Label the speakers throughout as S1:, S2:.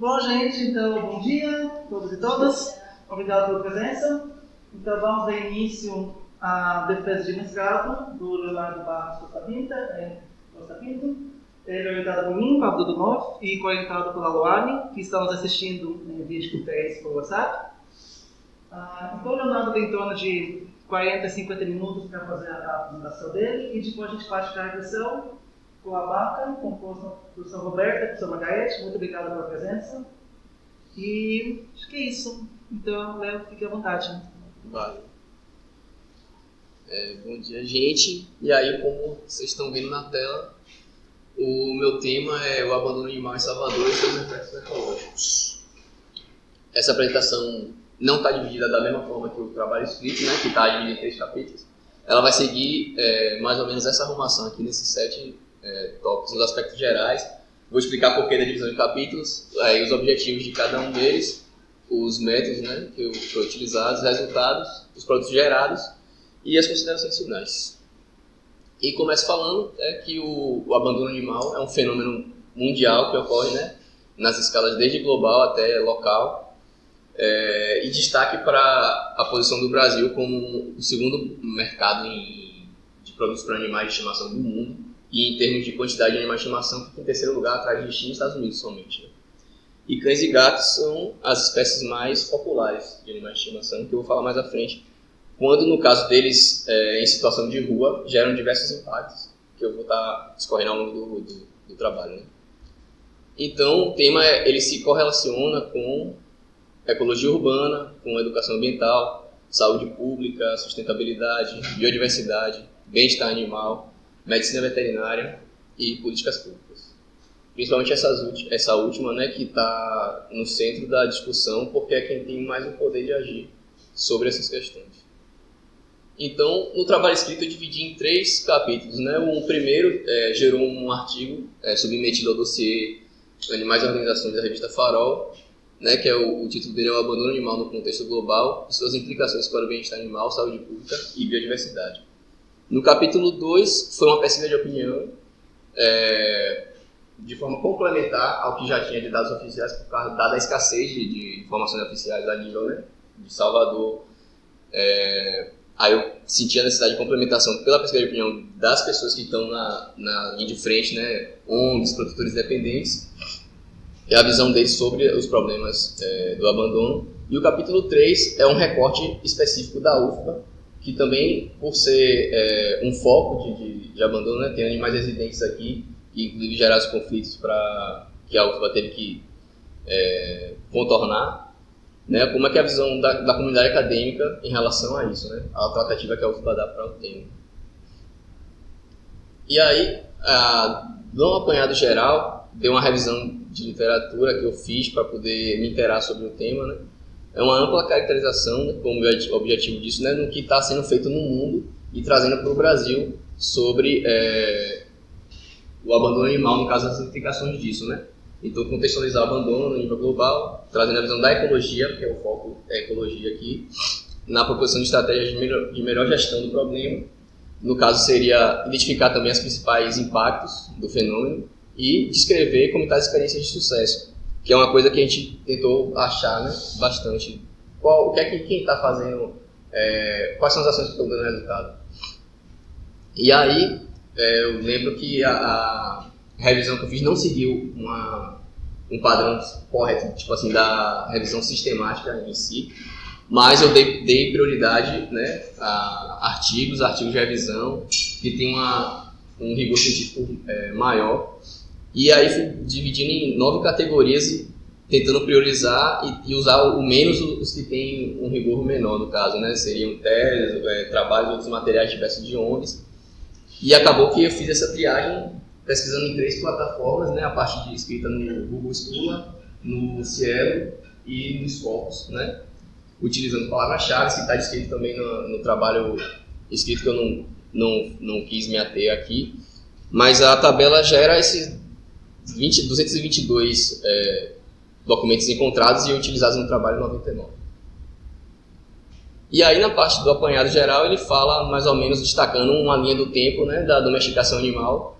S1: Bom, gente, então, bom dia a todos e todas. Obrigado pela presença. Então, vamos dar início à defesa de mestrado do Leonardo Barros Costa Pinto. Ele é orientado por mim, Pablo Dudonov, e coorientado pela Luane, que está nos assistindo em videoconferência por WhatsApp. Então, o Leonardo tem em torno de 40 a 50 minutos para fazer a apresentação dele, e depois a gente parte para a regressão com a Baca, composta pela professora Roberta e professora Margarete. Muito obrigado pela presença. E acho que é isso. Então, Léo, fique à vontade.
S2: Vale. Bom dia, gente. E aí, como vocês estão vendo na tela, o meu tema é o abandono animal em Salvador e seus efeitos ecológicos. Essa apresentação não está dividida da mesma forma que o trabalho escrito, né, que está dividido em 3 capítulos. Ela vai seguir mais ou menos essa arrumação aqui nesses 7 tópicos, os aspectos gerais. Vou explicar por que da divisão em capítulos, os objetivos de cada um deles, os métodos, né, que foram utilizados, os resultados, os produtos gerados e as considerações finais. E começo falando que o abandono animal é um fenômeno mundial que ocorre, né, nas escalas desde global até local, e destaque para a posição do Brasil como o segundo mercado de produtos para animais de estimação do mundo, e em termos de quantidade de animais de estimação fica em terceiro lugar, atrás de China e Estados Unidos somente. Né? E cães e gatos são as espécies mais populares de animais de estimação, que eu vou falar mais à frente, quando no caso deles, em situação de rua, geram diversos impactos, que eu vou estar discorrendo ao longo do trabalho. Né? Então, o tema ele se correlaciona com ecologia urbana, com educação ambiental, saúde pública, sustentabilidade, biodiversidade, bem-estar animal, medicina veterinária e políticas públicas. Principalmente essa última, né, que está no centro da discussão, porque é quem tem mais o poder de agir sobre essas questões. Então, no trabalho escrito eu dividi em 3 capítulos. Né? O primeiro gerou um artigo submetido ao dossiê Animais e Organizações da revista Farol, né, que o título dele é o abandono animal no contexto global e suas implicações para o bem-estar animal, saúde pública e biodiversidade. No capítulo 2 foi uma pesquisa de opinião de forma complementar ao que já tinha de dados oficiais, por causa dada a escassez de informações oficiais a nível, né, de Salvador. Aí eu senti a necessidade de complementação pela pesquisa de opinião das pessoas que estão na linha de frente, né, ONGs, produtores independentes, e a visão deles sobre os problemas do abandono. E o capítulo 3 é um recorte específico da UFBA, que também, por ser um foco de abandono, né, tem animais residentes aqui, que inclusive geraram os conflitos que a UFBA teve que contornar, né, como é que é a visão da comunidade acadêmica em relação a isso, né, a tratativa que a UFBA dá para o tema. E aí, no apanhado geral, deu uma revisão de literatura que eu fiz para poder me inteirar sobre o tema, né? É uma ampla caracterização, né, como objetivo disso, né, no que está sendo feito no mundo e trazendo para o Brasil sobre o abandono animal, no caso das implicações disso, né? Então, contextualizar o abandono no nível global, trazendo a visão da ecologia, porque é o foco da ecologia aqui, na proposição de estratégias de melhor gestão do problema. No caso, seria identificar também os principais impactos do fenômeno e descrever como está as experiências de sucesso, que é uma coisa que a gente tentou achar, né, bastante. O que é que quem está fazendo, quais são as ações que estão dando resultado. E aí, eu lembro que a revisão que eu fiz não seguiu um padrão correto, tipo assim, da revisão sistemática em si, mas eu dei prioridade, né, a artigos de revisão que tem um rigor científico maior. E aí fui dividindo em 9 categorias e tentando priorizar e usar o menos os que têm um rigor menor, no caso, né? Seriam teses, trabalhos e outros materiais diversos de ONGs. E acabou que eu fiz essa triagem pesquisando em 3 plataformas, né? A parte de escrita no Google Scholar, no Cielo e no Scopus, né? Utilizando palavras-chave, que está descrito também no trabalho escrito, que eu não quis me ater aqui. Mas a tabela gera esses 222 documentos encontrados e utilizados no trabalho 99. E aí, na parte do apanhado geral, ele fala mais ou menos destacando uma linha do tempo, né, da domesticação animal,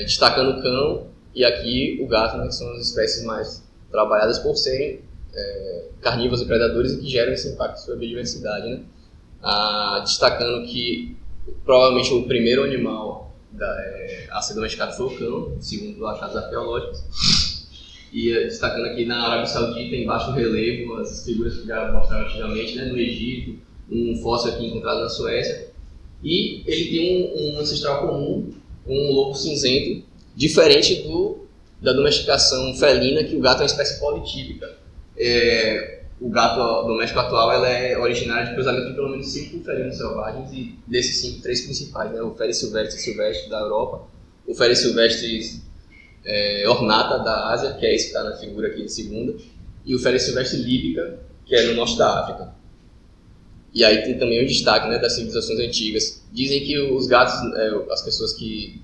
S2: destacando o cão e aqui o gato, né, que são as espécies mais trabalhadas por serem carnívoros e predadores e que geram esse impacto sobre a biodiversidade, né? Destacando que provavelmente o primeiro animal a ser domesticado foi o cão, segundo achados arqueológicos. E destacando aqui na Arábia Saudita, em baixo relevo, as figuras que já mostraram antigamente, né, no Egito, um fóssil aqui encontrado na Suécia. E ele tem um ancestral comum, um lobo cinzento, diferente da domesticação felina, que o gato é uma espécie politípica. O gato doméstico atual ela é originário de cruzamento de pelo menos 5 felinos selvagens, e desses 5, 3 principais, né? O Felis silvestre da Europa, o Felis silvestre ornata da Ásia, que é esse que está na figura aqui de segunda, e o Felis silvestre líbica, que é no norte da África. E aí tem também um destaque, né, das civilizações antigas. Dizem que os gatos, as pessoas que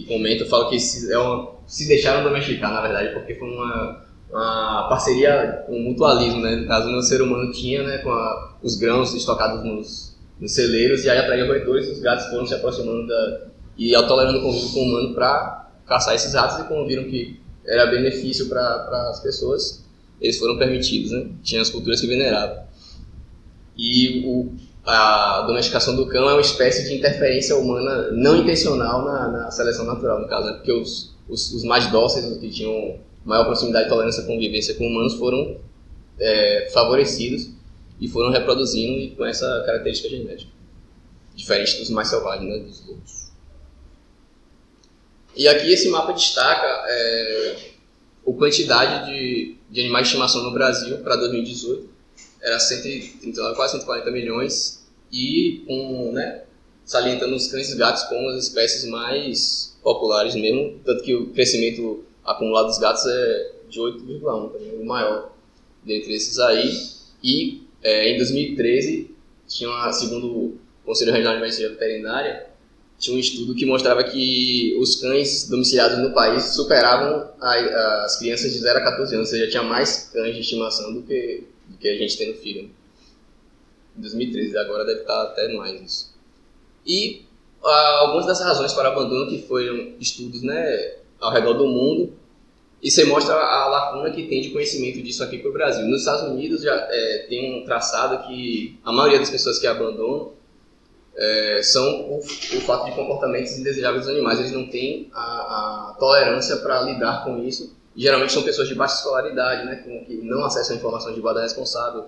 S2: comentam, falam que se deixaram domesticar, na verdade, porque foi uma parceria, um mutualismo, né? No caso, o ser humano tinha, né, com os grãos estocados nos celeiros, e aí atraiu roedores, os gatos foram se aproximando e tolerando o convívio com o humano para caçar esses ratos, e como viram que era benefício para as pessoas, eles foram permitidos, né? Tinha as culturas que veneravam. E a domesticação do cão é uma espécie de interferência humana não intencional na seleção natural, no caso, né? Porque os mais dóceis, os que tinham maior proximidade, tolerância e convivência com humanos, foram favorecidos e foram reproduzindo e com essa característica genética, diferente dos mais selvagens, né, dos lobos. E aqui esse mapa destaca a quantidade de animais de estimação no Brasil para 2018, era 139, quase 140 milhões, e salientando os cães e gatos como as espécies mais populares mesmo, tanto que o crescimento acumulado dos gatos é de 8,1, também o maior dentre esses aí. E em 2013, segundo o Conselho Regional de Medicina Veterinária, tinha um estudo que mostrava que os cães domiciliados no país superavam as crianças de 0 a 14 anos, ou seja, tinha mais cães de estimação do que a gente tem no filho. Em 2013, agora deve estar até mais isso. E algumas das razões para o abandono, que foram estudos, né, ao redor do mundo, e você mostra a lacuna que tem de conhecimento disso aqui para o Brasil. Nos Estados Unidos já tem um traçado que a maioria das pessoas que abandonam são o fato de comportamentos indesejáveis dos animais. Eles não têm a tolerância para lidar com isso. E, geralmente são pessoas de baixa escolaridade, né, que não acessam a informação de guarda responsável,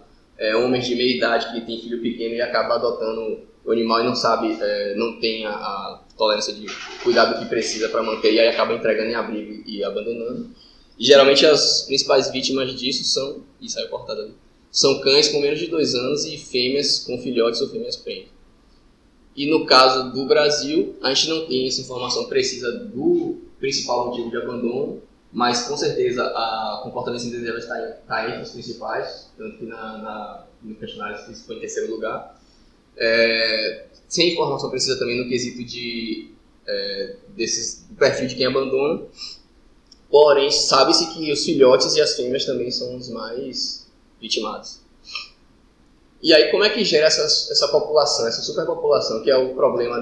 S2: homens de meia idade que têm filho pequeno e acabam adotando o animal e não sabe, não tem a tolerância de cuidar do que precisa para manter, e aí acaba entregando em abrigo e abandonando. E geralmente as principais vítimas disso são cães com menos de 2 anos e fêmeas com filhotes ou fêmeas prenhes. E no caso do Brasil, a gente não tem essa informação precisa do principal motivo de abandono, mas com certeza o comportamento indesejável está entre os principais, tanto que no questionário se foi em terceiro lugar. Sem informação precisa também no quesito do perfil de quem abandona, porém sabe-se que os filhotes e as fêmeas também são os mais vitimados. E aí como é que gera essa população, essa superpopulação, que é o problema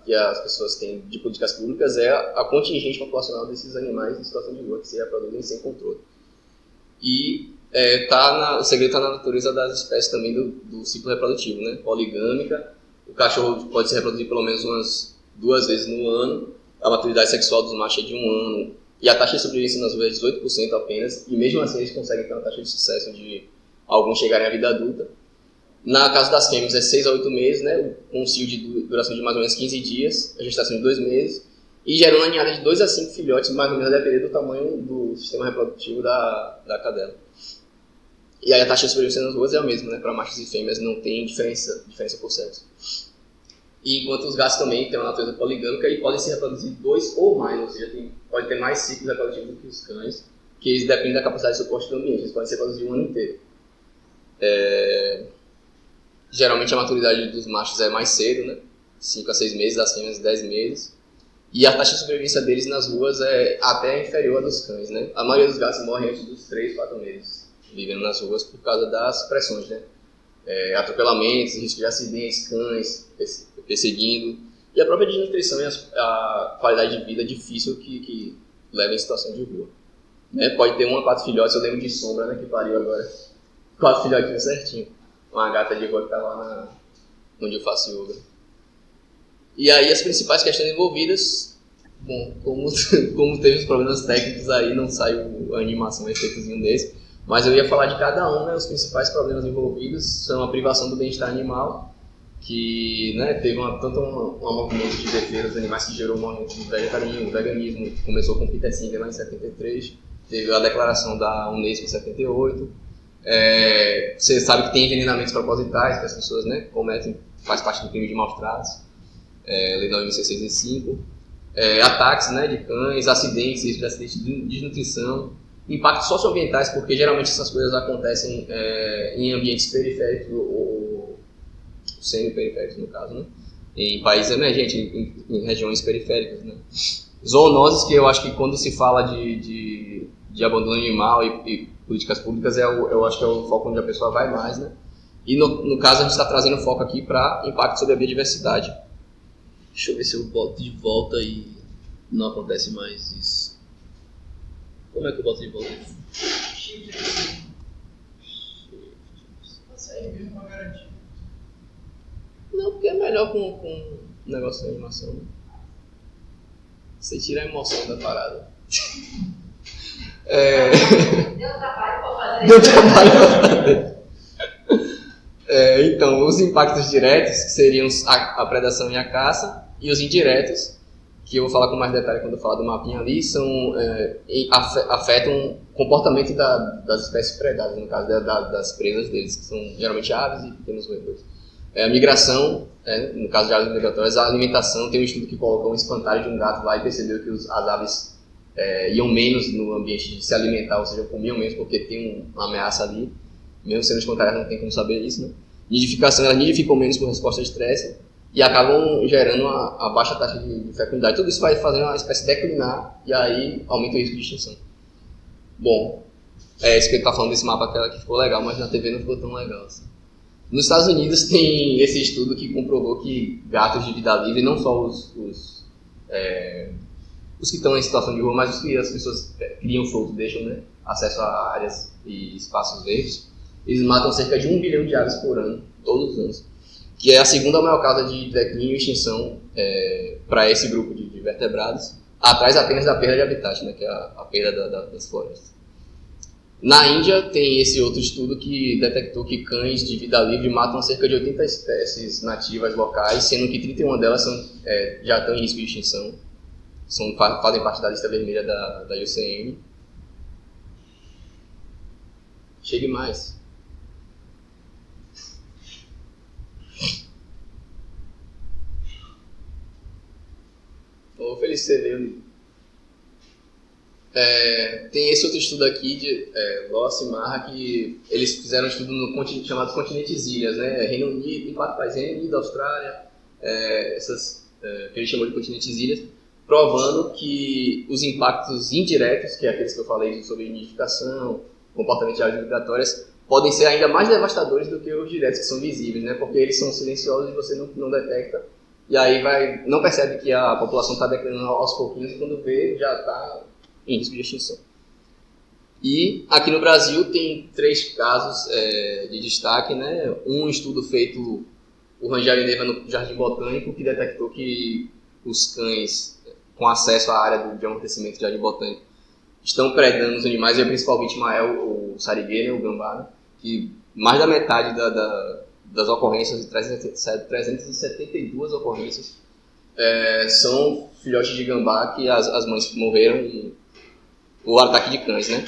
S2: que as pessoas têm de políticas públicas, é a contingente populacional desses animais em situação de rua, que se reproduzem sem controle. E o segredo está na natureza das espécies também do ciclo reprodutivo, né? Poligâmica. O cachorro pode se reproduzir pelo menos umas 2 vezes no ano, a maturidade sexual dos machos é de 1 ano, e a taxa de sobrevivência nas ruas é 18% apenas, e mesmo assim eles conseguem ter uma taxa de sucesso de alguns chegarem à vida adulta. Na caso das fêmeas é 6 a 8 meses, né? Com um cio de duração de mais ou menos 15 dias, a gestação de 2 meses, e gera uma ninhada de 2 a 5 filhotes, mais ou menos a depender do tamanho do sistema reprodutivo da cadela. E aí a taxa de sobrevivência nas ruas é a mesma, né? Para machos e fêmeas não tem diferença por sexo. E enquanto os gatos também têm uma natureza poligâmica e podem se reproduzir 2 ou mais, ou seja, pode ter mais ciclos reprodutivos do que os cães, que eles dependem da capacidade de suporte do ambiente, eles podem se reproduzir o ano inteiro. Geralmente a maturidade dos machos é mais cedo, né? 5 a 6 meses, das fêmeas 10 meses. E a taxa de sobrevivência deles nas ruas é até inferior à dos cães, né? A maioria dos gatos morrem antes dos 3, 4 meses, vivendo nas ruas por causa das pressões, né? Atropelamentos, risco de acidentes, cães perseguindo, e a própria desnutrição e a qualidade de vida difícil que leva em situação de rua. Né? Pode ter 1 a 4 filhotes, eu lembro de Sombra, né, que pariu agora. 4 filhotinhos certinho. Uma gata de rua que tá lá onde eu faço yoga. E aí as principais questões envolvidas, bom, como teve os problemas técnicos aí, não saiu a animação, um efeitozinho desse, mas eu ia falar de cada um, né, os principais problemas envolvidos são a privação do bem-estar animal, que, né, teve tanto um movimento de defesa dos animais que gerou o movimento do veganismo, que começou com Peter Singer lá em 73, teve a declaração da Unesco em 78, você sabe que tem envenenamentos propositais que as pessoas, né, cometem, faz parte do crime de maus tratos, lei da OMC 605, ataques, né, de cães, acidentes de desnutrição, impactos socioambientais, porque geralmente essas coisas acontecem em ambientes periféricos ou semi-periféricos, no caso, né, em países emergentes, em regiões periféricas, né. Zoonoses, que eu acho que quando se fala de abandono animal e políticas públicas, eu acho que é o foco onde a pessoa vai mais, né? E no caso a gente está trazendo foco aqui para impacto sobre a biodiversidade. Deixa eu ver se eu boto de volta e não acontece mais isso. Como é que eu boto de volta?
S1: Consegue mesmo uma garantia.
S2: Não, porque é melhor com negócio de animação, né? Você tira a emoção da parada.
S3: Deu trabalho para fazer.
S2: Deu trabalho para fazer. Então, os impactos diretos, que seriam a predação e a caça, e os indiretos, que eu vou falar com mais detalhe quando eu falar do mapinha ali, afetam o comportamento das espécies predadas, no caso das presas deles, que são geralmente aves e pequenos roedores. A migração, no caso de aves migratórias, a alimentação, tem um estudo que colocou um espantalho de um gato lá e percebeu que as aves iam menos no ambiente de se alimentar, ou seja, comiam menos porque tem uma ameaça ali, mesmo sendo espantalhado, não tem como saber isso, né? Nidificação, elas nidificam menos por resposta de estresse e acabam gerando a baixa taxa de fecundidade. Tudo isso vai fazer uma espécie declinar e aí aumenta o risco de extinção. Bom, isso que ele está falando desse mapa que ficou legal, mas na TV não ficou tão legal assim. Nos Estados Unidos tem esse estudo que comprovou que gatos de vida livre, não só os que estão em situação de rua, mas os que as pessoas criam solto, deixam, né, acesso a áreas e espaços verdes, eles matam cerca de 1 bilhão de aves por ano, todos os anos, que é a segunda maior causa de declínio e extinção para esse grupo de vertebrados, atrás apenas da perda de habitat, né, que é a perda das florestas. Na Índia tem esse outro estudo que detectou que cães de vida livre matam cerca de 80 espécies nativas locais, sendo que 31 delas já estão em risco de extinção. Fazem parte da lista vermelha da IUCN. Chegue mais. Ô, Feliz, você veio. Tem esse outro estudo aqui de Loss e Marra, que eles fizeram um estudo no continente, chamado Continentes Ilhas, né? Reino Unido, em 4 países, Reino Unido, Austrália, que eles chamam de Continentes Ilhas, provando que os impactos indiretos, que é aqueles que eu falei sobre nidificação, comportamento de aves migratórias, podem ser ainda mais devastadores do que os diretos, que são visíveis, né? Porque eles são silenciosos e você não detecta, e aí não percebe que a população está declinando aos pouquinhos, e quando vê, já está em risco de extinção. E aqui no Brasil tem 3 casos de destaque, né? Um estudo feito por Rangel e Neiva no Jardim Botânico, que detectou que os cães com acesso à área de amortecimento do Jardim Botânico estão predando os animais, e a principal vítima é o sarigueiro, o gambá, né? Que mais da metade das ocorrências, 372 ocorrências, são filhotes de gambá que as mães morreram o ataque de cães, né?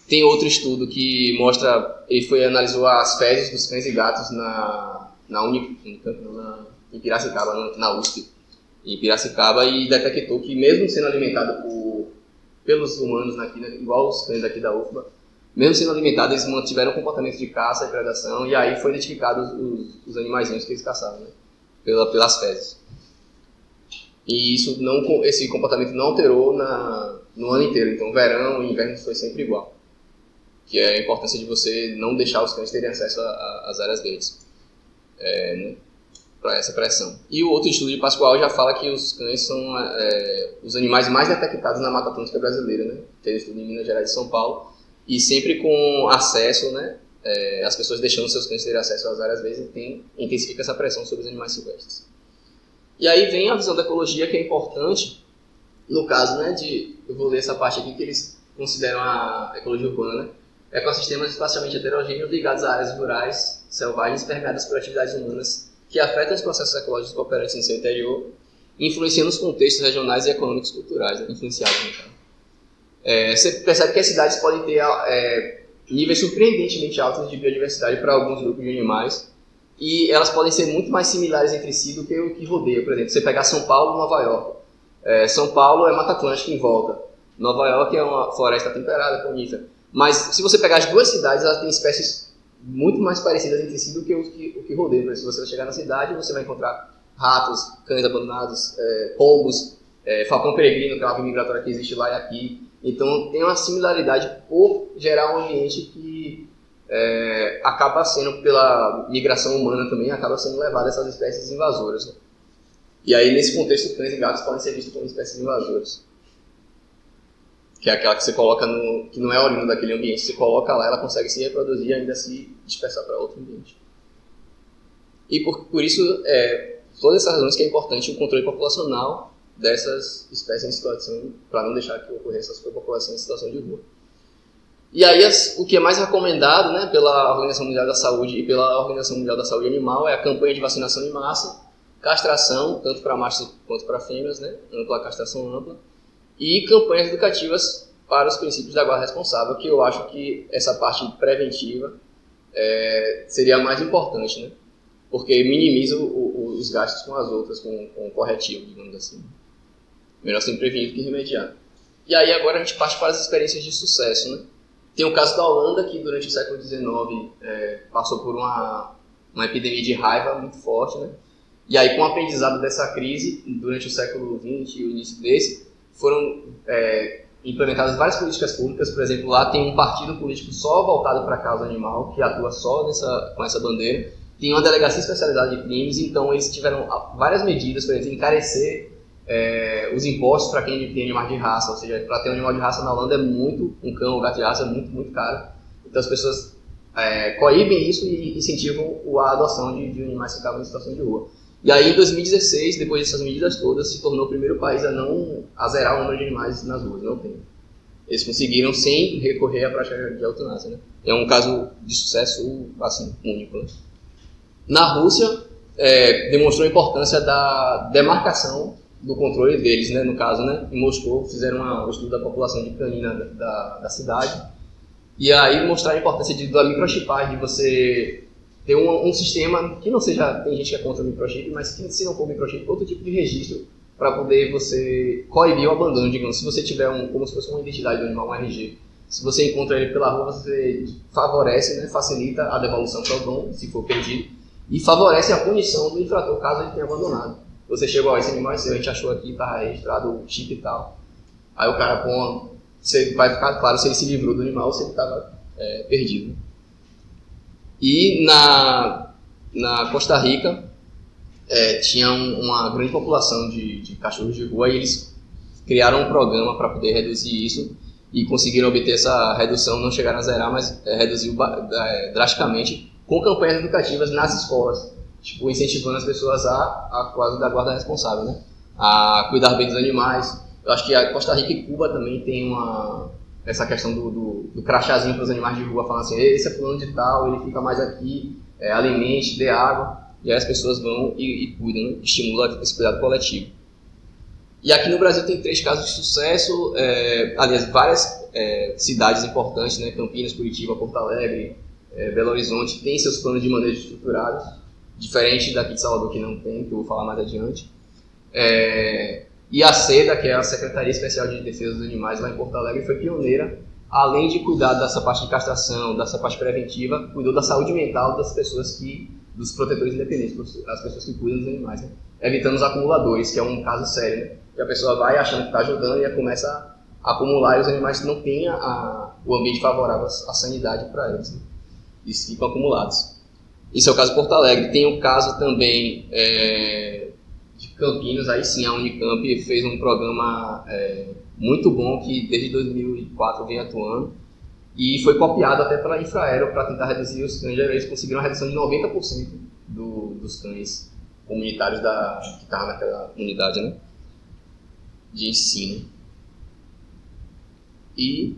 S2: Tem outro estudo que mostra, analisou as fezes dos cães e gatos em Piracicaba, na USP, em Piracicaba, e detectou que mesmo sendo alimentado pelos humanos aqui, né, igual os cães aqui da UFBA, mesmo sendo alimentados, eles mantiveram comportamento de caça e predação, e aí foi identificado os animaizinhos que eles caçavam, né, pelas fezes. E esse comportamento não alterou no ano inteiro. Então, verão e inverno foi sempre igual. Que é a importância de você não deixar os cães terem acesso às áreas verdes. Né? para essa pressão. E o outro estudo de Pascoal já fala que os cães são os animais mais detectados na Mata Atlântica brasileira, né? Tem estudo em Minas Gerais e São Paulo, e sempre com acesso, né? As pessoas deixando seus cães terem acesso às áreas verdes intensifica essa pressão sobre os animais silvestres. E aí vem a visão da ecologia, que é importante, no caso, né, eu vou ler essa parte aqui que eles consideram a ecologia urbana, né? Ecossistemas espacialmente heterogêneos ligados a áreas rurais, selvagens, permeadas por atividades humanas que afetam os processos ecológicos operantes em seu interior, influenciando os contextos regionais e econômicos culturais, né, influenciados no caso. Você percebe que as cidades podem ter níveis surpreendentemente altos de biodiversidade para alguns grupos de animais, e elas podem ser muito mais similares entre si do que o que rodeia. Por exemplo, você pegar São Paulo e Nova York. São Paulo é Mata Atlântica em volta. Nova York é uma floresta temperada, conífera. Mas se você pegar as duas cidades, elas têm espécies muito mais parecidas entre si do que o que rodeia. Por exemplo, se você chegar na cidade, você vai encontrar ratos, cães abandonados, pombos, falcão peregrino, que é uma ave migratória que existe lá e aqui. Então tem uma similaridade por gerar um ambiente que acaba sendo, pela migração humana também, acaba sendo levado a essas espécies invasoras, né? E aí, nesse contexto, cães e gatos podem ser vistos como espécies invasoras. Que é aquela que você coloca que não é oriunda daquele ambiente, você coloca lá, ela consegue se reproduzir e ainda se dispersar para outro ambiente. E por isso, todas essas razões que é importante o controle populacional dessas espécies em situação, para não deixar que ocorra essa superpopulação em situação de rua. E aí, o que é mais recomendado, né, pela Organização Mundial da Saúde e pela Organização Mundial da Saúde Animal é a campanha de vacinação em massa, castração, tanto para machos quanto para fêmeas, né, ampla castração ampla, e campanhas educativas para os princípios da guarda responsável, que eu acho que essa parte preventiva seria a mais importante, né, porque minimiza os gastos com as outras, com o corretivo, digamos assim. Melhor ser prevenido que remediar. E aí agora a gente parte para as experiências de sucesso, né? Tem o caso da Holanda, que durante o século XIX passou por uma epidemia de raiva muito forte, né? E aí, com o aprendizado dessa crise, durante o século XX e o início desse, foram implementadas várias políticas públicas. Por exemplo, lá tem um partido político só voltado para a causa animal, que atua só com essa bandeira. Tem uma delegacia especializada de crimes, então eles tiveram várias medidas, por exemplo, encarecer os impostos para quem tem animais de raça. Ou seja, para ter um animal de raça na Holanda um cão ou gato de raça é muito, muito caro. Então as pessoas coíbem isso e incentivam a adoção de animais que estavam em situação de rua. E aí, em 2016, depois dessas medidas todas, se tornou o primeiro país a zerar o número de animais nas ruas. Não tem. Eles conseguiram sem recorrer à prática de eutanásia, né? É um caso de sucesso, assim, único, né? Na Rússia, demonstrou a importância da demarcação do controle deles, né? No caso, né? Em Moscou, fizeram um estudo da população de canina da cidade. E aí mostraram a importância da microchipagem, de você ter um sistema que não seja, tem gente que é contra o microchip, mas que se não for microchip, outro tipo de registro para poder você coibir o abandono, digamos. Se você tiver como se fosse uma identidade do animal, um RG, se você encontra ele pela rua, você favorece, né, facilita a devolução para o dono, se for perdido, e favorece a punição do infrator, caso ele tenha abandonado. Você chegou, esse animal é seu, a gente achou aqui, está registrado o chip e tal. Aí o cara você vai ficar claro se ele se livrou do animal ou se ele estava perdido. E na Costa Rica tinha uma grande população de cachorros de rua e eles criaram um programa para poder reduzir isso e conseguiram obter essa redução, não chegaram a zerar, mas reduziu drasticamente com campanhas educativas nas escolas, tipo, incentivando as pessoas a quase da guarda responsável, né? A cuidar bem dos animais. Eu acho que a Costa Rica e Cuba também tem essa questão do crachazinho para os animais de rua, falando assim, esse é fulano de tal, ele fica mais aqui, alimente, dê água, e aí as pessoas vão e cuidam, né? Estimula esse cuidado coletivo. E aqui no Brasil tem 3 casos de sucesso, aliás, várias cidades importantes, né? Campinas, Curitiba, Porto Alegre, Belo Horizonte, tem seus planos de manejo estruturados, diferente daqui de Salvador que não tem, que eu vou falar mais adiante. E a SEDA, que é a Secretaria Especial de Defesa dos Animais lá em Porto Alegre, foi pioneira, além de cuidar dessa parte de castração, dessa parte preventiva, cuidou da saúde mental das pessoas dos protetores independentes, as pessoas que cuidam dos animais, né? Evitando os acumuladores, que é um caso sério, né? Que a pessoa vai achando que está ajudando e começa a acumular e os animais não têm o ambiente favorável à sanidade para eles, né? Eles ficam acumulados. Isso é o caso de Porto Alegre. Tem o caso também de Campinas, aí sim a Unicamp fez um programa muito bom que desde 2004 vem atuando e foi copiado até pela Infraero para tentar reduzir os cães. Eles conseguiram uma redução de 90% dos cães comunitários que estavam naquela unidade, né, de ensino. E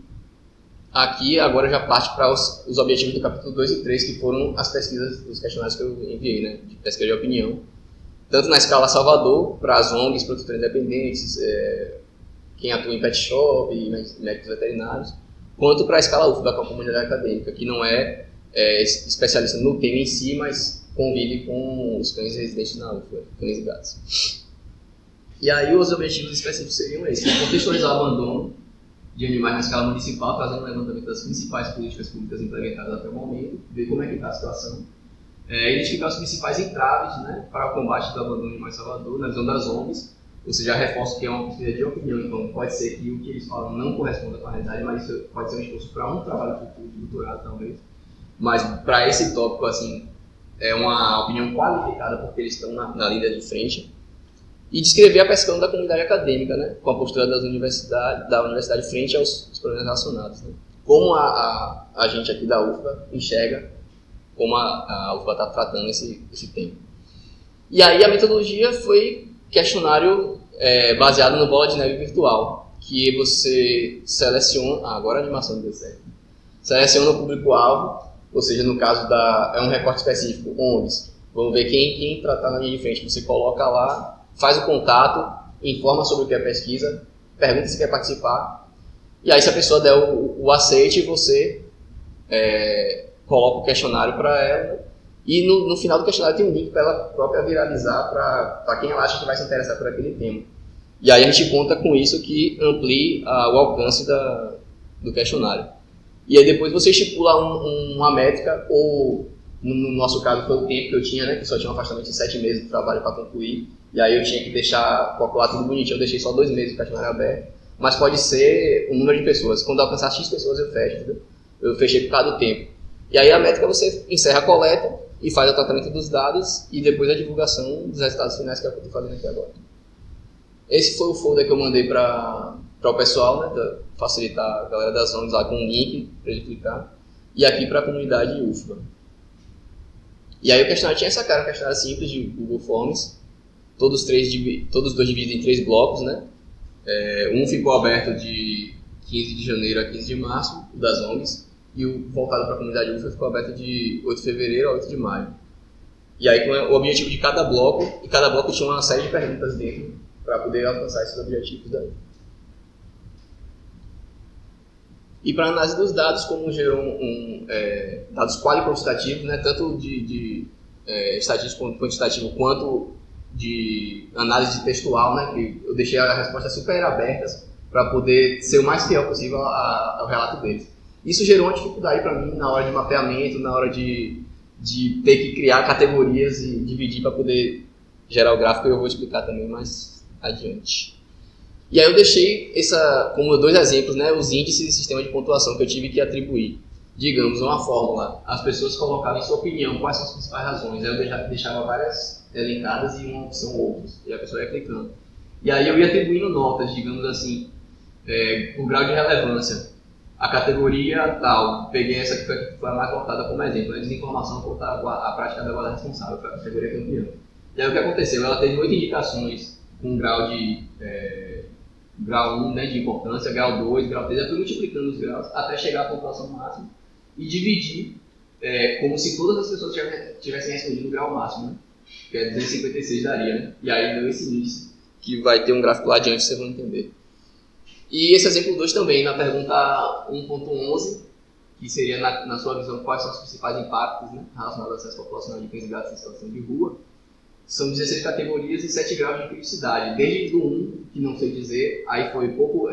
S2: aqui agora já parte para os objetivos do capítulo 2 e 3, que foram as pesquisas, os questionários que eu enviei, né, de pesquisa de opinião, tanto na escala Salvador, para as ONGs, produtores independentes, quem atua em pet shop, médicos veterinários, quanto para a escala UFBA, com a comunidade acadêmica, que não é especialista no tema em si, mas convive com os cães residentes na UFBA, cães e gatos. E aí os objetivos específicos seriam esses: contextualizar o abandono de animais na escala municipal, trazendo um levantamento das principais políticas públicas implementadas até o momento, ver como é que está a situação, identificar os principais entraves, né, para o combate do abandono de animais em Salvador, na visão das ONGs. Ou seja, reforço que é uma pesquisa de opinião, então pode ser que o que eles falam não corresponda com a realidade, mas isso pode ser um esforço para um trabalho futuro de doutorado, talvez. Mas para esse tópico, assim, é uma opinião qualificada, porque eles estão na linha de frente. E descrever a percepção da comunidade acadêmica, né, com a postura da universidade frente aos problemas relacionados. Né. Como a gente aqui da UFBA enxerga como a UFBA está tratando esse tema. E aí a metodologia foi questionário baseado no bola de neve virtual, que você seleciona... agora a animação deu certo. Seleciona o público-alvo, ou seja, no caso é um recorte específico, ONGs. Vamos ver quem está na linha de frente. Você coloca lá, faz o contato, informa sobre o que é a pesquisa, pergunta se quer participar, e aí se a pessoa der o aceite, você coloca o questionário para ela, e no final do questionário tem um link para ela própria viralizar para quem ela acha que vai se interessar por aquele tema. E aí a gente conta com isso que amplie o alcance do questionário. E aí depois você estipula uma métrica, ou no nosso caso foi o tempo que eu tinha, né, que só tinha um afastamento de 7 meses de trabalho para concluir, e aí eu tinha que calcular tudo bonitinho, eu deixei só 2 meses o questionário aberto, mas pode ser o número de pessoas. Quando alcançar X pessoas eu fecho, entendeu? Eu fechei por causa do tempo. E aí a métrica você encerra a coleta e faz o tratamento dos dados e depois a divulgação dos resultados finais, que é o que eu estou fazendo aqui agora. Esse foi o folder que eu mandei para o pessoal, né, facilitar a galera das ONGs lá com um link para ele clicar, e aqui para a comunidade UFBA. E aí o questionário tinha essa cara, um questionário simples de Google Forms, todos dois divididos em 3 blocos, né? Um ficou aberto de 15 de janeiro a 15 de março, o das ONGs, e o voltado para a comunidade UFBA ficou aberto de 8 de fevereiro a 8 de maio. E aí o objetivo de cada bloco, e cada bloco tinha uma série de perguntas dentro para poder alcançar esses objetivos daí. E para análise dos dados, como gerou dados quali-quantitativos, né, tanto de estatístico quantitativo quanto de análise textual, né, que eu deixei as respostas super abertas para poder ser o mais fiel possível ao relato deles. Isso gerou uma dificuldade para mim na hora de mapeamento, na hora de ter que criar categorias e dividir para poder gerar o gráfico, e eu vou explicar também mais adiante. E aí eu deixei como 2 exemplos, né, os índices e sistema de pontuação que eu tive que atribuir. Digamos, uma fórmula, as pessoas colocavam em sua opinião quais são as principais razões, aí eu deixava várias elencadas e uma opção outras, e a pessoa ia clicando. E aí eu ia atribuindo notas, digamos assim, por grau de relevância. A categoria tal, peguei essa que foi a mais voltada como exemplo, né? Desinformação contra a prática da guarda responsável, foi a categoria campeã. E aí o que aconteceu? Ela teve 8 indicações com grau 1, né, de importância, grau 2, grau 3, eu fui multiplicando os graus até chegar à pontuação máxima e dividir como se todas as pessoas tivessem respondido o grau máximo, né? Que é 256 daria, né? E aí deu esse índice, que vai ter um gráfico lá adiante, vocês vão entender. E esse exemplo 2 também, na pergunta 1.11, que seria, na sua visão, quais são os principais impactos, né, relacionados ao acesso populacional de cães e gatos em situação de rua, são 16 categorias e 7 graus de criticidade, desde do 1, que não sei dizer, aí foi pouco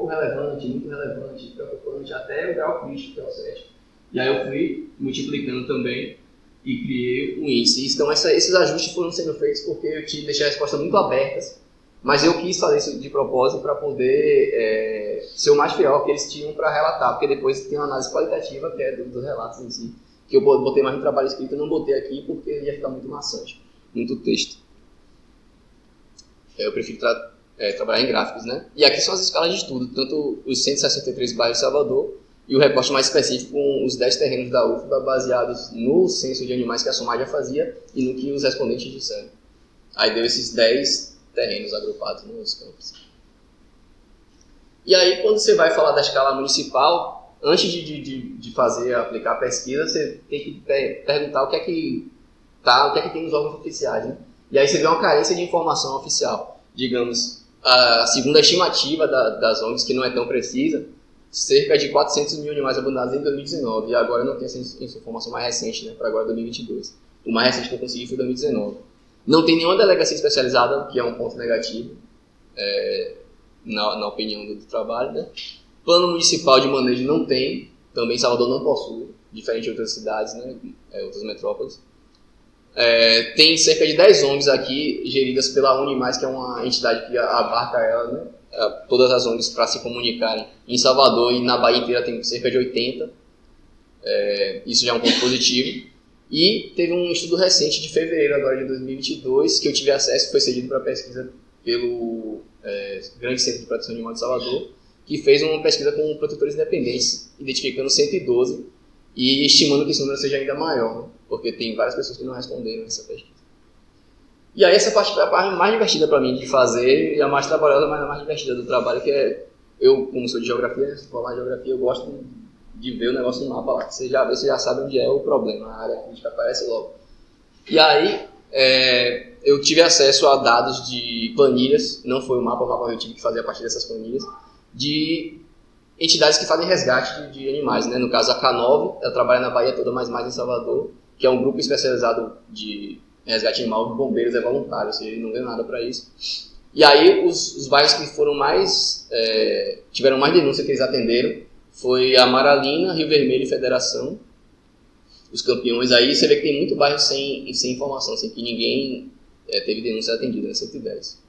S2: relevante, muito relevante, preocupante, até o grau crítico, que é o 7. E aí eu fui multiplicando também e criei um índice. Então esses ajustes foram sendo feitos porque eu deixei as respostas muito abertas, mas eu quis fazer isso de propósito para poder ser o mais fiel que eles tinham para relatar, porque depois tem uma análise qualitativa, que é dos relatos em si, que eu botei mais no trabalho escrito, eu não botei aqui porque ia ficar muito maçante, muito texto. Eu prefiro trabalhar em gráficos, né? E aqui são as escalas de estudo, tanto os 163 bairros de Salvador e o recorte mais específico com os 10 terrenos da UFBA baseados no censo de animais que a SOMAR já fazia e no que os respondentes disseram. Aí deu esses 10 terrenos agrupados nos campos. E aí, quando você vai falar da escala municipal, antes de aplicar a pesquisa, você tem que perguntar o que é que tem nos órgãos oficiais, né? E aí você vê uma carência de informação oficial. Digamos, segundo a estimativa das ONGs, que não é tão precisa, cerca de 400 mil animais abandonados em 2019. E agora eu não tenho essa informação mais recente, né, para agora 2022. O mais recente que eu consegui foi 2019. Não tem nenhuma delegacia especializada, que é um ponto negativo, na opinião do trabalho, né? Plano municipal de manejo não tem, também Salvador não possui, diferente de outras cidades, né, outras metrópoles. Tem cerca de 10 ONGs aqui, geridas pela Unimais, que é uma entidade que abarca ela, né, todas as ONGs para se comunicarem. Em Salvador e na Bahia inteira tem cerca de 80, isso já é um ponto positivo. E teve um estudo recente de fevereiro agora de 2022, que eu tive acesso, foi cedido para pesquisa pelo Grande Centro de Proteção Animal de Salvador, que fez uma pesquisa com protetores independentes, identificando 112 e estimando que esse número seja ainda maior, né? Porque tem várias pessoas que não responderam essa pesquisa. E aí essa parte foi a parte mais divertida para mim de fazer, e a mais trabalhosa, mas a mais divertida do trabalho, que eu, como sou de geografia, se formar em geografia, eu gosto de ver o negócio no mapa lá, que você já sabe onde é o problema, a área crítica aparece logo. E aí eu tive acesso a dados de planilhas, não foi o mapa eu tive que fazer a partir dessas planilhas, de entidades que fazem resgate de animais, né? No caso a K9, ela trabalha na Bahia toda, mas mais em Salvador, que é um grupo especializado de resgate animal de bombeiros, é voluntário, ou seja, ele não ganha nada para isso. E aí os bairros que foram tiveram mais denúncia que eles atenderam foi Amaralina, Rio Vermelho e Federação, os campeões. Aí você vê que tem muito bairro sem informação, sem que ninguém teve denúncia atendida, né? 110.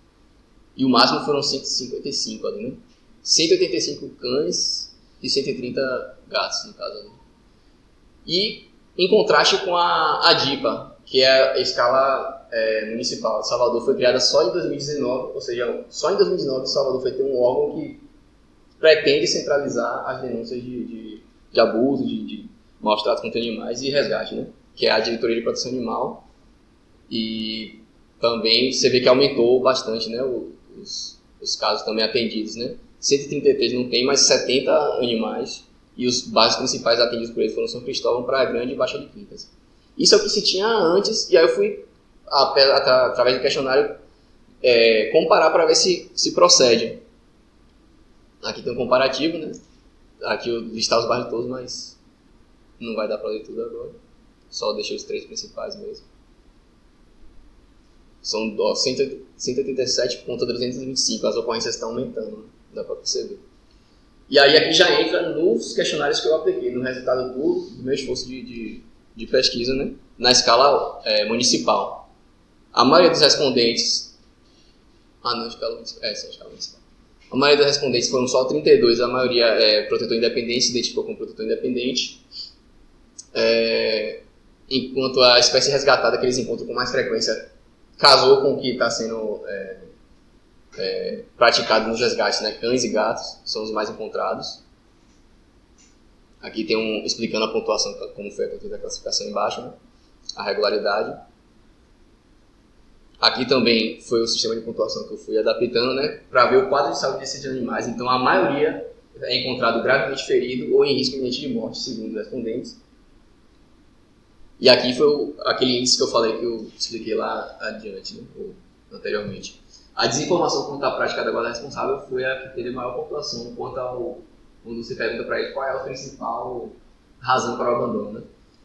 S2: E o máximo foram 155 ali, né? 185 cães e 130 gatos, no caso ali. E em contraste com a DIPA, que é a escala municipal. Salvador foi criada só em 2019, ou seja, só em 2019 Salvador foi ter um órgão que pretende centralizar as denúncias de abuso, de maus tratos contra animais e resgate, né? Que é a Diretoria de Proteção Animal. E também você vê que aumentou bastante, né, os casos também atendidos, né? 133 não tem, mas 70 animais, e os bairros principais atendidos por eles foram São Cristóvão, Praia Grande e Baixa de Quintas. Isso é o que se tinha antes, e aí eu fui, através do questionário, comparar para ver se procede. Aqui tem um comparativo, né? Aqui eu listar os bairros todos, mas não vai dar para ler tudo agora. Só deixei os 3 principais mesmo. São 187,225, as ocorrências estão aumentando, né? Dá para perceber. E aí aqui já entra nos questionários que eu apliquei, no resultado do meu esforço de pesquisa, né? Na escala municipal. A maioria dos respondentes... escala municipal. A maioria dos respondentes foram só 32, a maioria é protetor independente, se identificou como protetor independente. Enquanto a espécie resgatada que eles encontram com mais frequência casou com o que está sendo praticado nos resgates, né? Cães e gatos são os mais encontrados. Aqui tem explicando a pontuação, como foi a classificação embaixo, né? A regularidade. Aqui também foi o sistema de pontuação que eu fui adaptando, né? Para ver o quadro de saúde desses animais. Então a maioria é encontrado gravemente ferido ou em risco iminente de morte, segundo os respondentes. E aqui foi aquele índice que eu falei, que eu expliquei lá adiante, né? Ou anteriormente. A desinformação quanto à prática da guarda responsável foi a que teve a maior pontuação quando você pergunta para ele qual é a principal razão para o abandono, né?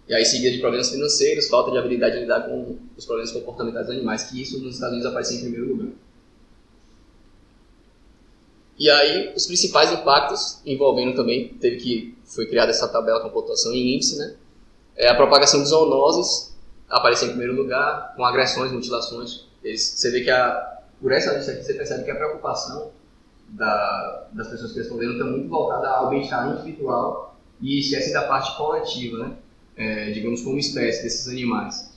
S2: E aí seguida de problemas financeiros, falta de habilidade de lidar com os problemas comportamentais dos animais, que isso nos Estados Unidos aparece em primeiro lugar. E aí os principais impactos envolvendo também, foi criada essa tabela com pontuação em índice, né? A propagação de zoonoses apareceu em primeiro lugar, com agressões, mutilações. Você vê que por essa lista aqui você percebe que a preocupação das pessoas que responderam está muito voltada ao bem-estar individual e esquece da parte coletiva, né? digamos, como espécie desses animais.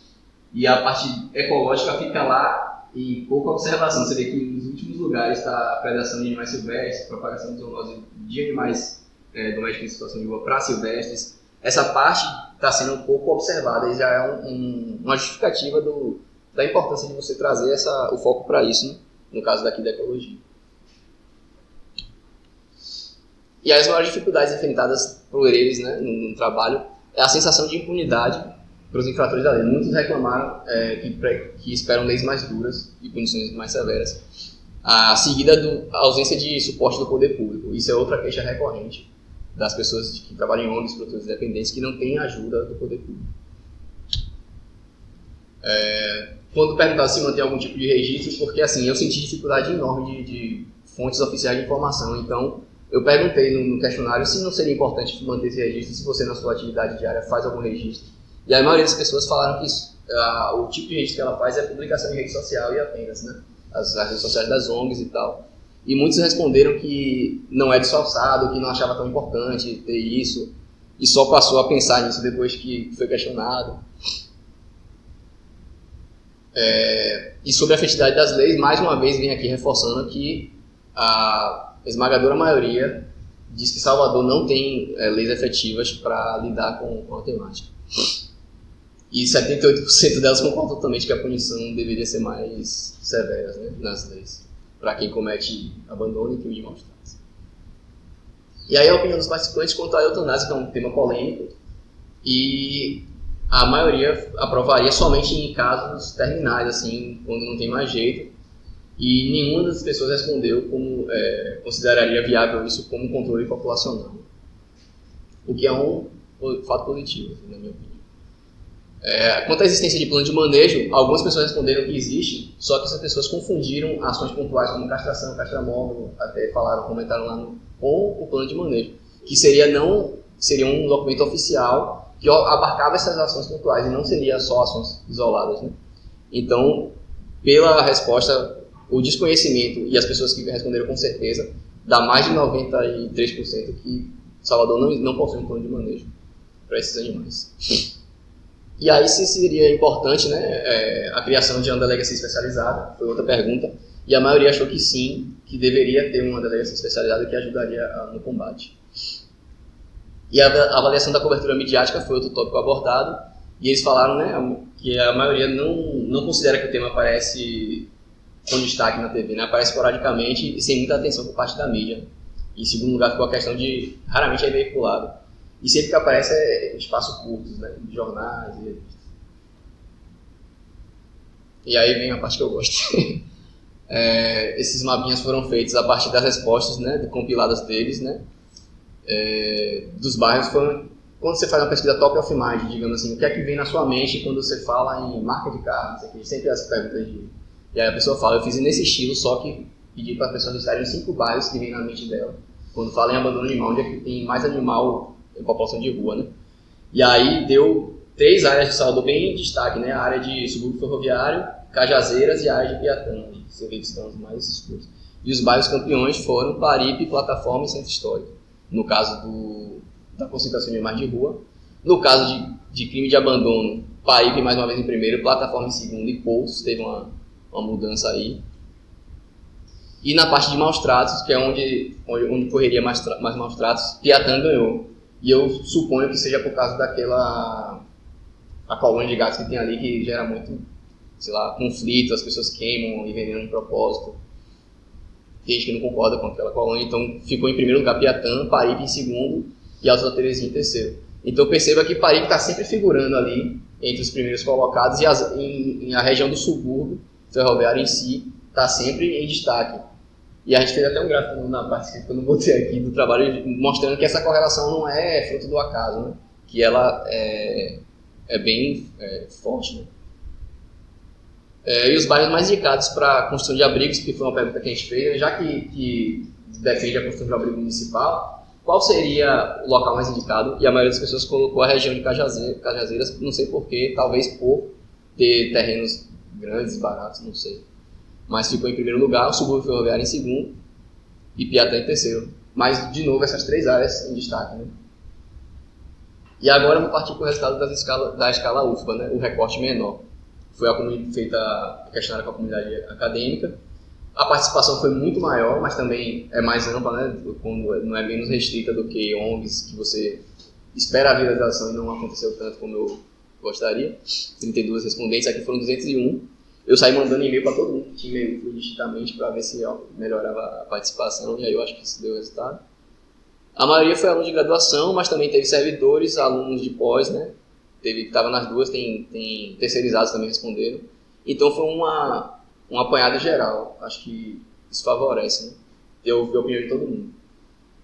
S2: E a parte ecológica fica lá e pouca observação. Você vê que nos últimos lugares está a predação de animais silvestres, propagação de zoonose de animais domésticos em situação de rua para silvestres. Essa parte está sendo um pouco observada e já é uma justificativa da importância de você trazer o foco para isso, né? No caso daqui da ecologia. E as maiores dificuldades enfrentadas por eles, né, no trabalho é a sensação de impunidade para os infratores da lei. Muitos reclamaram que esperam leis mais duras e punições mais severas, seguida da ausência de suporte do poder público. Isso é outra queixa recorrente das pessoas que trabalham em ONGs, produtores independentes, que não têm ajuda do poder público. Quando perguntava se mantém algum tipo de registro, porque assim, eu senti dificuldade enorme de fontes oficiais de informação, então eu perguntei no questionário se não seria importante manter esse registro, se você na sua atividade diária faz algum registro. E a maioria das pessoas falaram que o tipo de registro que ela faz é publicação em rede social e apenas, né? As redes sociais das ONGs e tal. E muitos responderam que não é disfarçado, que não achava tão importante ter isso, e só passou a pensar nisso depois que foi questionado. E sobre a efetividade das leis, mais uma vez vem aqui reforçando que a esmagadora maioria diz que Salvador não tem leis efetivas para lidar com a temática. E 78% delas concordam totalmente que a punição deveria ser mais severa, né, nas leis, para quem comete abandono e crime de maus tratos. E aí a opinião dos participantes quanto à eutanásia, que é um tema polêmico, e a maioria aprovaria somente em casos terminais, assim, quando não tem mais jeito, e nenhuma das pessoas respondeu como consideraria viável isso como controle populacional, o que é um fato positivo, na minha opinião. Quanto à existência de plano de manejo, algumas pessoas responderam que existe, só que essas pessoas confundiram ações pontuais como castração, castramóvel, até comentaram lá com o plano de manejo, que seria um documento oficial que abarcava essas ações pontuais e não seria só ações isoladas, né? Então, pela resposta, o desconhecimento e as pessoas que responderam com certeza, dá mais de 93% que Salvador não possui um plano de manejo para esses animais. E aí se seria importante, né, a criação de uma delegacia especializada, foi outra pergunta, e a maioria achou que sim, que deveria ter uma delegacia especializada que ajudaria no combate. E a avaliação da cobertura midiática foi outro tópico abordado, e eles falaram, né, que a maioria não considera que o tema aparece com destaque na TV, né, aparece esporadicamente e sem muita atenção por parte da mídia. E em segundo lugar ficou a questão de raramente é veiculado. E sempre que aparece é espaços curtos, né, de jornais e revistas. E aí vem a parte que eu gosto. Esses mapinhas foram feitos a partir das respostas, né, compiladas deles, né, dos bairros. Quando você faz uma pesquisa top of mind, digamos assim, o que é que vem na sua mente quando você fala em marca de carro? Sempre as perguntas E aí a pessoa fala, eu fiz nesse estilo, só que pedi para a pessoa listar os 5 bairros que vem na mente dela. Quando fala em abandono animal, onde é que tem mais animal em população de rua, né? E aí deu 3 áreas de Salvador bem em destaque, né? A área de subúrbio ferroviário, Cajazeiras e a área de Piatã, que estão os mais escuros. E os bairros campeões foram Paripe, Plataforma e Centro Histórico, no caso da concentração de animais de rua. No caso de crime de abandono, Paripe mais uma vez em primeiro, Plataforma em segundo e Pousos, teve uma mudança aí. E na parte de maus tratos, que é onde correria mais maus tratos, Piatã ganhou. E eu suponho que seja por causa a colônia de gatos que tem ali, que gera muito, sei lá, conflito, as pessoas queimam e envenenam de propósito. Tem gente que não concorda com aquela colônia, então ficou em primeiro lugar Piatã, Paripe em segundo e Alta da Terezinha em terceiro. Então perceba que Paripe está sempre figurando ali entre os primeiros colocados e a região do subúrbio ferroviário em si está sempre em destaque. E a gente fez até um gráfico na parte que eu não botei aqui do trabalho, mostrando que essa correlação não é fruto do acaso, né? Que ela é bem forte. Né? E os bairros mais indicados para a construção de abrigos, que foi uma pergunta que a gente fez, já que defende a construção de um abrigo municipal, qual seria o local mais indicado? E a maioria das pessoas colocou a região de Cajazeiras, não sei porquê, talvez por ter terrenos grandes, baratos, não sei. Mas ficou em primeiro lugar, o subúrbio ferroviário em segundo e Piatã em terceiro. Mas, de novo, essas 3 áreas em destaque. Né? E agora eu vou partir para o resultado da escala UFBA, né? O recorte menor. Foi feita a questionário com a comunidade acadêmica. A participação foi muito maior, mas também é mais ampla, né? Não é menos restrita do que ONGs, que você espera a viralização e não aconteceu tanto como eu gostaria. 32 respondentes, aqui foram 201. Eu saí mandando e-mail para todo mundo que tinha e-mail distintamente para ver se melhorava a participação, e aí eu acho que isso deu resultado. A maioria foi aluno de graduação, mas também teve servidores, alunos de pós, né? Estava nas duas, tem terceirizados também responderam. Então foi um apanhado geral. Acho que isso favorece, né? Eu ouvi a opinião de todo mundo.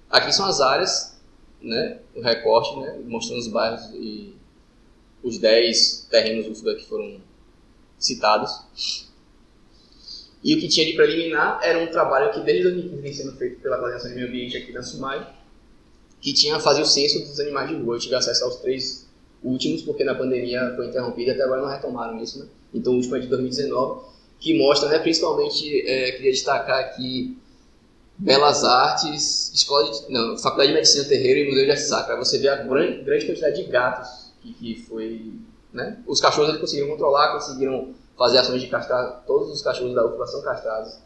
S2: Aqui são as áreas, né? O recorte, né? Mostrando os bairros e os 10 terrenos UFBA que foram citados. E o que tinha de preliminar era um trabalho que desde 2015 vem sendo feito pela Coordenação de Meio Ambiente aqui na SUMAI, que fazia o censo dos animais de rua. Eu tive acesso aos 3 últimos, porque na pandemia foi interrompida, até agora não retomaram isso, né? Então o último é de 2019, que mostra, né, principalmente, queria destacar aqui, Belas Artes, Faculdade de Medicina Terreiro e Museu de Arte Sacra. Você vê a grande quantidade de gatos que foi, né? Os cachorros eles conseguiram controlar, conseguiram fazer ações de castrar, todos os cachorros da UFBA são castrados.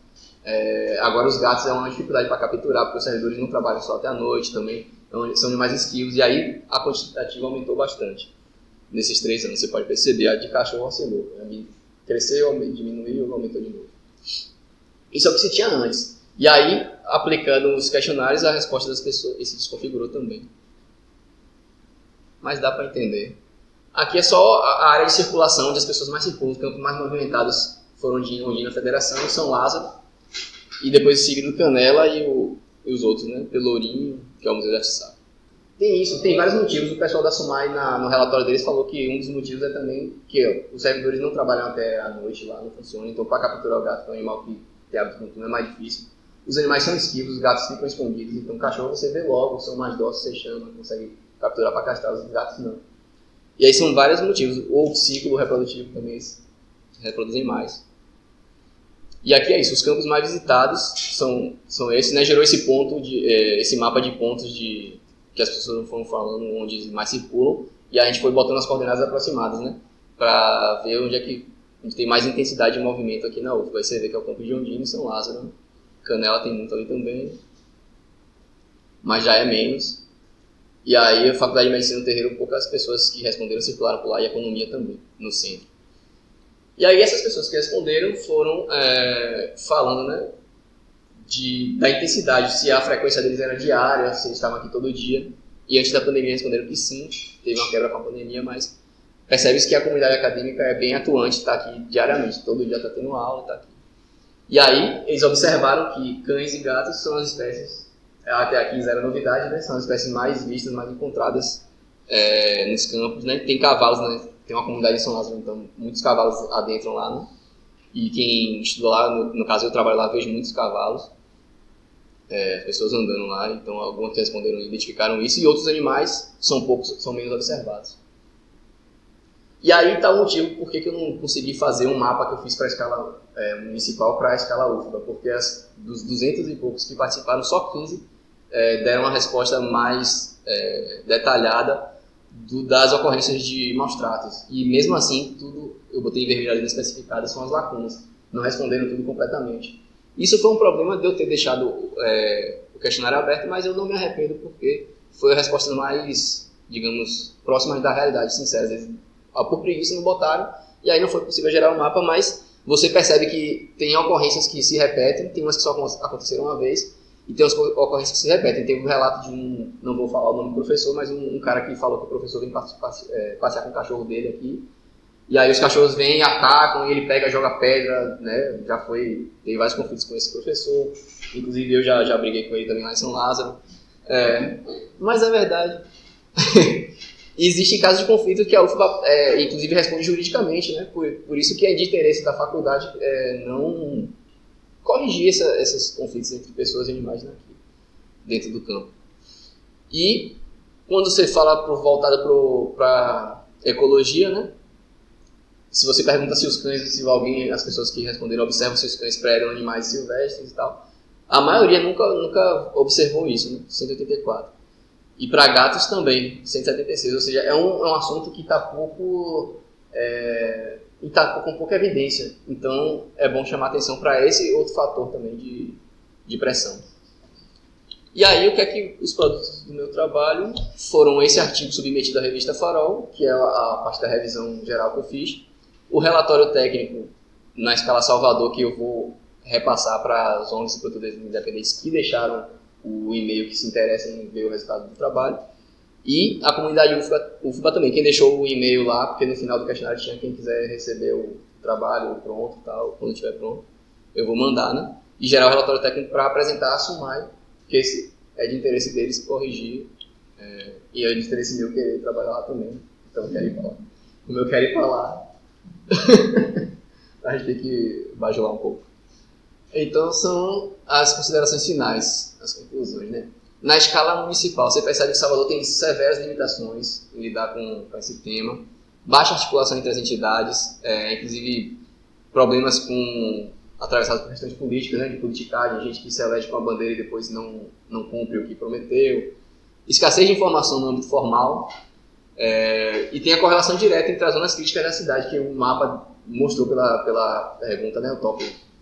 S2: Agora os gatos é uma dificuldade para capturar, porque os servidores não trabalham só até a noite também, então, são animais esquivos, e aí a quantitativa aumentou bastante. Nesses 3 anos, você pode perceber, a de cachorro oscilou. Cresceu, diminuiu, aumentou de novo. Isso é o que se tinha antes. E aí, aplicando os questionários, a resposta das pessoas se desconfigurou também. Mas dá para entender. Aqui é só a área de circulação, onde as pessoas mais circulam. Os campos mais movimentados foram de Ondina Federação e São Lázaro. E depois seguido Canela e os outros, né? Pelourinho, que é o Museu de Arte Sacra. Tem vários motivos. O pessoal da SUMAI, no relatório deles, falou que um dos motivos é também que os servidores não trabalham até a noite lá, não funciona. Então, para capturar o gato, que é um animal que tem hábito noturno, é mais difícil. Os animais são esquivos, os gatos ficam escondidos. Então, o cachorro você vê logo, são mais dóceis, você chama, consegue capturar para castrar, os gatos não. E aí são vários motivos. Ou o ciclo reprodutivo também reproduzem mais. E aqui é isso, os campos mais visitados são esses, né? Gerou esse mapa de pontos que as pessoas foram falando, onde mais circulam, e a gente foi botando as coordenadas aproximadas, né? Para ver onde é que a gente tem mais intensidade de movimento aqui na UFBA. Aí você vê que é o campo de Ondina e São Lázaro, né? Canela tem muito ali também, mas já é menos. E aí a Faculdade de Medicina Terreiro, poucas pessoas que responderam circularam por lá, e a Economia também, no centro. E aí essas pessoas que responderam foram falando, né, da intensidade, se a frequência deles era diária, se eles estavam aqui todo dia. E antes da pandemia responderam que sim, teve uma quebra com a pandemia, mas percebe-se que a comunidade acadêmica é bem atuante, está aqui diariamente, todo dia está tendo aula, está aqui. E aí eles observaram que cães e gatos são as espécies, até aqui zero novidade, né, são as espécies mais vistas, mais encontradas nos campos, né. Tem cavalos, né. Tem uma comunidade em São Lázaro, então muitos cavalos adentram lá, né? E quem estudou lá, no caso eu trabalho lá, vejo muitos cavalos, pessoas andando lá, então alguns que responderam identificaram isso, e outros animais são menos observados. E aí está o motivo por que eu não consegui fazer um mapa que eu fiz para a escala municipal para a escala UFBA, porque dos 200 e poucos que participaram, só 15 deram uma resposta mais detalhada das ocorrências de maus tratos. E mesmo assim, tudo, eu botei em vermelho ali especificado, são as lacunas. Não responderam tudo completamente. Isso foi um problema de eu ter deixado o questionário aberto, mas eu não me arrependo porque foi a resposta mais, digamos, próxima da realidade, sincera. Por preguiça não botaram, e aí não foi possível gerar um mapa, mas você percebe que tem ocorrências que se repetem, tem umas que só aconteceram uma vez, e tem umas ocorrências que se repetem. Teve um relato de não vou falar o nome do professor, mas um cara que falou que o professor vem passear com o cachorro dele aqui, e aí os cachorros vêm, atacam, e ele pega, joga pedra, né? Teve vários conflitos com esse professor, inclusive eu já briguei com ele também lá em São Lázaro. Mas é verdade. Existem casos de conflito que a UFBA, inclusive, responde juridicamente, né? Por isso que é de interesse da faculdade não corrigir esses conflitos entre pessoas e animais, né, aqui, dentro do campo. E quando você fala voltada para ecologia, né? Se você pergunta se os cães, as pessoas que responderam observam se os cães predam animais silvestres e tal, a maioria nunca observou isso, né? 184. E para gatos também, 176. Ou seja, é um assunto que está pouco... está com pouca evidência. Então, é bom chamar atenção para esse outro fator também de pressão. E aí, o que é que os produtos do meu trabalho foram esse artigo submetido à revista Farol, que é a parte da revisão geral que eu fiz, o relatório técnico na escala Salvador, que eu vou repassar para as ONGs e produtores independentes que deixaram o e-mail que se interessam em ver o resultado do trabalho, e a comunidade UFBA também, quem deixou o e-mail lá, porque no final do questionário tinha quem quiser receber o trabalho pronto e tal, quando estiver pronto, eu vou mandar, né? E gerar o relatório técnico para apresentar a SUMAI, que esse é de interesse deles corrigir, e é de interesse meu querer trabalhar lá também, então eu quero ir para lá. Como eu quero ir para lá, a gente tem que bajular um pouco. Então são as considerações finais, as conclusões, né? Na escala municipal, você percebe que Salvador tem severas limitações em lidar com esse tema, baixa articulação entre as entidades, inclusive problemas atravessados por questões políticas, né, de politicagem, gente que se elege com a bandeira e depois não cumpre o que prometeu, escassez de informação no âmbito formal, e tem a correlação direta entre as zonas críticas da cidade, que o mapa mostrou pela pergunta, né,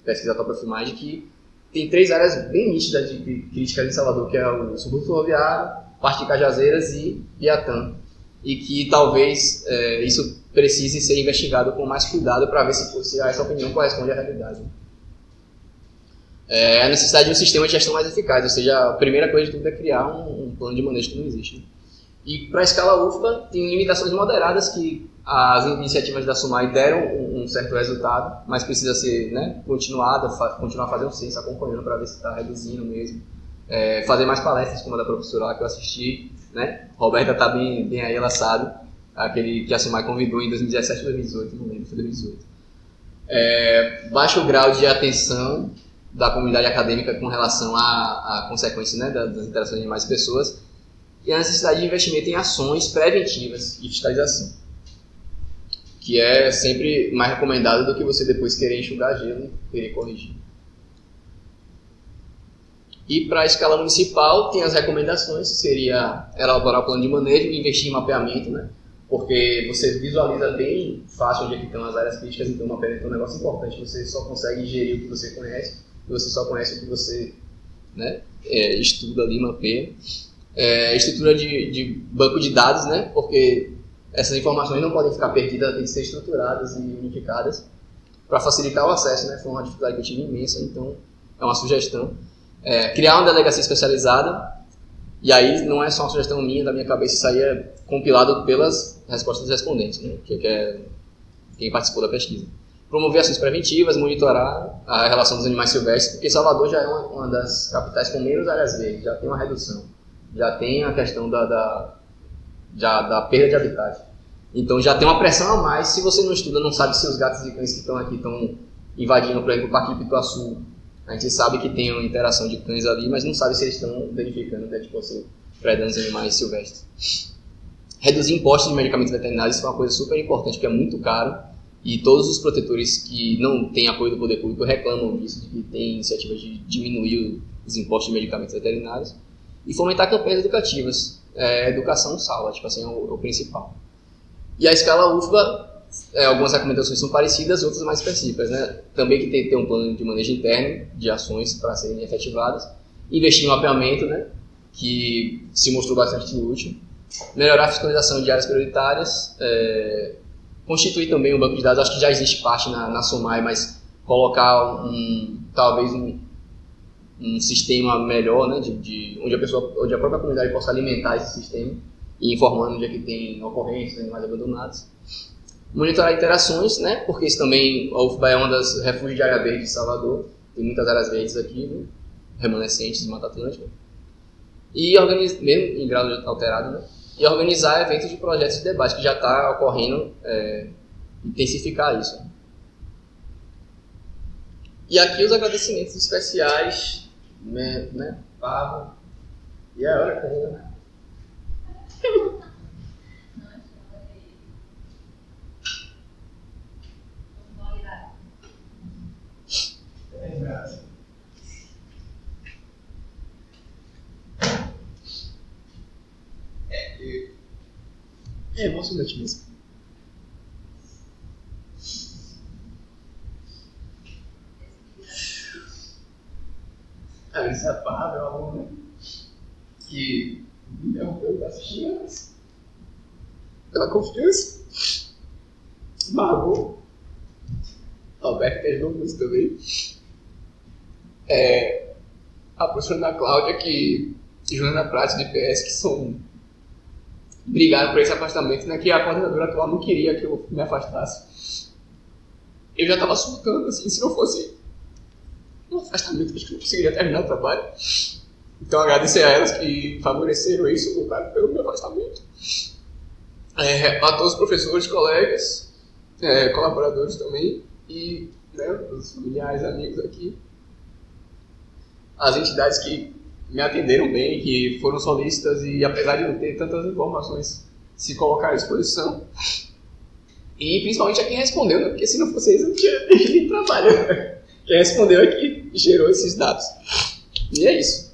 S2: pesquisa Top of Mind, que tem 3 áreas bem nítidas de críticas em Salvador, que é o subúrbio ferroviário, parte de Cajazeiras e Piatã, e que talvez isso precise ser investigado com mais cuidado para ver se essa opinião corresponde à realidade. A necessidade de um sistema de gestão mais eficaz, ou seja, a primeira coisa de tudo é criar um plano de manejo que não existe. E para a escala UFBA, tem limitações moderadas que as iniciativas da SUMAI deram um certo resultado, mas precisa ser, né, continuar a fazer um censo, acompanhando para ver se está reduzindo mesmo. Fazer mais palestras como a da professora lá que eu assisti, né? Roberta está bem aí, ela sabe, aquele que a SUMAI convidou em 2017 ou 2018, não lembro, foi 2018. Baixo grau de atenção da comunidade acadêmica com relação à consequência, né, das interações de mais pessoas, e a necessidade de investimento em ações preventivas de fiscalização, que é sempre mais recomendado do que você depois querer enxugar gelo e querer corrigir. E para a escala municipal, tem as recomendações, que seria elaborar o plano de manejo, investir em mapeamento, né? Porque você visualiza bem fácil onde é que estão as áreas críticas, então o mapeamento é um negócio importante, você só consegue gerir o que você conhece, e você só conhece o que você, né, estuda ali, mapeia. Estrutura de banco de dados, né? Porque essas informações não podem ficar perdidas, têm que ser estruturadas e unificadas para facilitar o acesso, né? Foi uma dificuldade que eu tive imensa, então é uma sugestão. Criar uma delegacia especializada, e aí não é só uma sugestão minha, da minha cabeça, isso aí é compilado pelas respostas dos respondentes, né? Que é quem participou da pesquisa. Promover ações preventivas, monitorar a relação dos animais silvestres, porque Salvador já é uma das capitais com menos áreas verdes, já tem uma redução. Já tem a questão da perda de habitat. Então já tem uma pressão a mais. Se você não estuda, não sabe se os gatos e cães que estão aqui estão invadindo, por exemplo, o Parque de Pituaçu. A gente sabe que tem uma interação de cães ali, mas não sabe se eles estão verificando, né, tipo assim, predando os animais silvestres. Reduzir impostos de medicamentos veterinários, isso é uma coisa super importante, porque é muito caro. E todos os protetores que não têm apoio do poder público reclamam disso, de que tem iniciativas de diminuir os impostos de medicamentos veterinários. E fomentar campanhas educativas. Educação salva, tipo assim, é o principal. E a escala UFBA, algumas recomendações são parecidas, outras mais específicas, né? Também que tem que ter um plano de manejo interno de ações para serem efetivadas. Investir em mapeamento, né? Que se mostrou bastante útil. Melhorar a fiscalização de áreas prioritárias. Constituir também um banco de dados, acho que já existe parte na SUMAI, mas colocar talvez um sistema melhor, né, onde a própria comunidade possa alimentar esse sistema e informando onde é que tem ocorrências, animais abandonados. Monitorar interações, né, porque isso também, a UFBA é uma das refúgios de área verde de Salvador, tem muitas áreas verdes aqui, né, remanescentes de Mata Atlântica, e mesmo em grau alterado, né, e organizar eventos de projetos de debate, que já está ocorrendo, intensificar isso. E aqui os agradecimentos especiais, né, Pablo, e a hora correu, né? É emocionante mesmo. A Alicia Parra é uma aluna que me interrompeu das chinas pela confiança. Margot, Alberto, que ajudou muito também. A professora Ana Cláudia e Joana Prats de PS, que brigaram por esse afastamento, né? Que a coordenadora atual não queria que eu me afastasse. Eu já estava surtando, assim, se não fosse um afastamento, acho que eu não conseguiria terminar o trabalho. Então agradecer a elas que favoreceram isso, lutaram pelo meu afastamento. A todos os professores, colegas, colaboradores também, e os familiares, amigos aqui. As entidades que me atenderam bem, que foram solícitas e, apesar de não ter tantas informações, se colocaram à disposição. E principalmente a quem respondeu, né? Porque se não fosse isso, eu não tinha nem trabalho. Quem respondeu aqui gerou esses dados. E é isso.